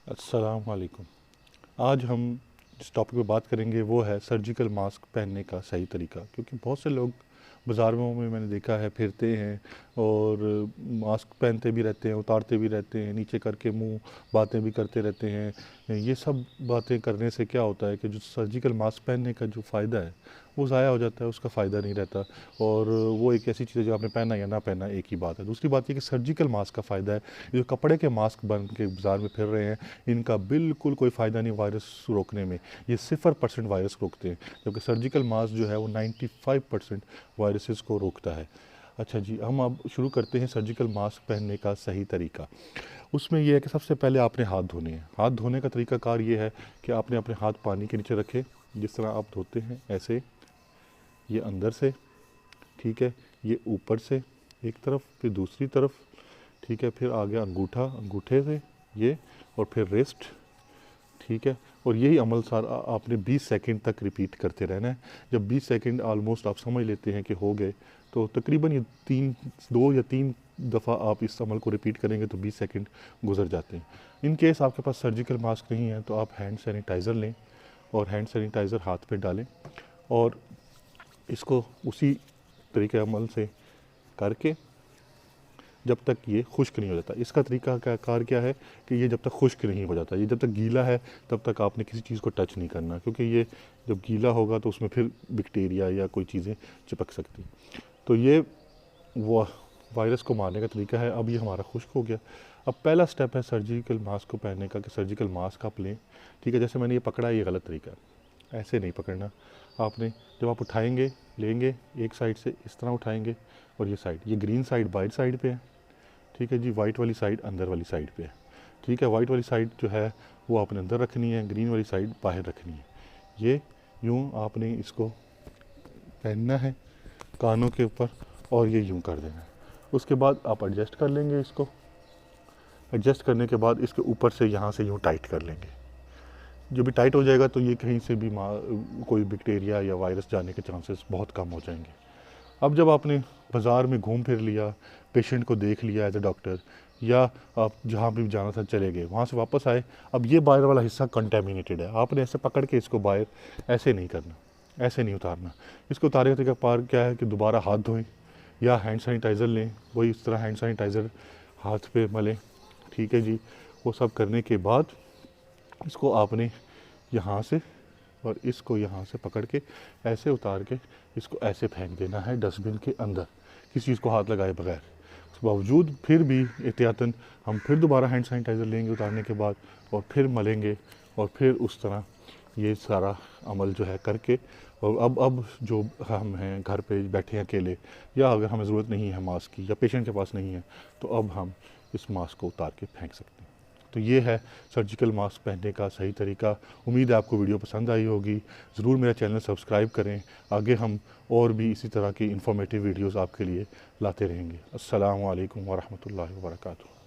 अस्सलाम वालेकुम। आज हम जिस टॉपिक पे बात करेंगे वो है सर्जिकल मास्क पहनने का सही तरीका। क्योंकि बहुत से लोग बाज़ारों में मैंने देखा है फिरते हैं और मास्क पहनते भी रहते हैं, उतारते भी रहते हैं, नीचे करके मुंह बातें भी करते रहते हैं। ये सब बातें करने से क्या होता है कि जो सर्जिकल मास्क पहनने का जो फ़ायदा है वो ज़ाया हो जाता है, उसका फ़ायदा नहीं रहता। और वो एक ऐसी चीज़ है जो आपने पहना या ना पहना एक ही बात है। दूसरी बात ये कि सर्जिकल मास्क का फ़ायदा है, जो कपड़े के मास्क बन के बाज़ार में फिर रहे हैं इनका बिल्कुल कोई फ़ायदा नहीं वायरस रोकने में। ये 0% वायरस रोकते हैं, जबकि सर्जिकल मास्क जो है वो 95% वायरसेस को रोकता है। अच्छा जी, हम अब शुरू करते हैं सर्जिकल मास्क पहनने का सही तरीका। उसमें यह है कि सबसे पहले आपने हाथ धोने हैं। हाथ धोने का तरीकाकार ये है कि आपने अपने हाथ पानी के नीचे रखे, जिस तरह आप धोते हैं ऐसे। ये अंदर से, ठीक है, ये ऊपर से एक तरफ, फिर दूसरी तरफ, ठीक है, फिर आगे अंगूठा, अंगूठे से ये, और फिर रिस्ट, ठीक है। और यही अमल सारा आपने 20 सेकंड तक रिपीट करते रहना है। जब 20 सेकंड ऑलमोस्ट आप समझ लेते हैं कि हो गए, तो तकरीबन ये 2 या 3 दफ़ा आप इस अमल को रिपीट करेंगे तो 20 सेकंड गुजर जाते हैं। इन केस आपके पास सर्जिकल मास्क नहीं है तो आप हैंड सैनिटाइज़र लें और हैंड सैनिटाइज़र हाथ पे डालें और इसको उसी तरीके अमल से करके जब तक ये खुश्क नहीं हो जाता। इसका तरीका का कार क्या है कि ये जब तक खुश्क नहीं हो जाता, ये जब तक गीला है तब तक आपने किसी चीज़ को टच नहीं करना, क्योंकि ये जब गीला होगा तो उसमें फिर बैक्टीरिया या कोई चीज़ें चिपक सकती। तो ये वो वायरस को मारने का तरीका है। अब ये हमारा खुश्क हो गया। अब पहला स्टेप है सर्जिकल मास्क को पहनने का कि सर्जिकल मास्क आप लें, ठीक है। जैसे मैंने ये पकड़ा, ये गलत तरीका है, ऐसे नहीं पकड़ना आपने। जब आप उठाएंगे, लेंगे एक साइड से इस तरह उठाएंगे और ये साइड, ये ग्रीन साइड बाहर साइड पे है, ठीक है जी। वाइट वाली साइड अंदर वाली साइड पे है, ठीक है। वाइट वाली साइड जो है वो आपने अंदर रखनी है, ग्रीन वाली साइड बाहर रखनी है। ये यूँ आपने इसको पहनना है कानों के ऊपर और ये यूँ कर देना है। उसके बाद आप एडजस्ट कर लेंगे इसको। एडजस्ट करने के बाद इसके ऊपर से यहाँ से यूँ टाइट कर लेंगे। जो भी टाइट हो जाएगा तो ये कहीं से भी कोई बैक्टीरिया या वायरस जाने के चांसेस बहुत कम हो जाएंगे। अब जब आपने बाज़ार में घूम फिर लिया, पेशेंट को देख लिया एज ए डॉक्टर, या आप जहाँ भी जाना था चले गए, वहाँ से वापस आए, अब ये बाहर वाला हिस्सा कंटेमिनेटेड है, आपने ऐसे पकड़ के इसको बाहर ऐसे नहीं करना, ऐसे नहीं उतारना। इसको उतारने का तरीका पार क्या है कि दोबारा हाथ धोएं या हैंड सैनिटाइज़र लें, वही इस तरह हैंड सैनिटाइज़र हाथ पे मलें, ठीक है जी। वो सब करने के बाद इसको आपने यहाँ से और इसको यहाँ से पकड़ के ऐसे उतार के इसको ऐसे फेंक देना है डस्टबिन के अंदर, किसी चीज़ को हाथ लगाए बगैर। उसके बावजूद फिर भी एहतियातन हम फिर दोबारा हैंड सैनिटाइज़र लेंगे उतारने के बाद और फिर मलेंगे और फिर उस तरह ये सारा अमल जो है करके। और अब जो हम हैं घर पे बैठे हैं अकेले, या अगर हमें ज़रूरत नहीं है मास्क की या पेशेंट के पास नहीं है, तो अब हम इस मास्क को उतार के फेंक सकते हैं। तो ये है सर्जिकल मास्क पहनने का सही तरीका। उम्मीद है आपको वीडियो पसंद आई होगी। ज़रूर मेरा चैनल सब्सक्राइब करें, आगे हम और भी इसी तरह की इंफॉर्मेटिव वीडियोस आपके लिए लाते रहेंगे। अस्सलामु अलैकुम वरहमतुल्लाहि वबरकातुहू।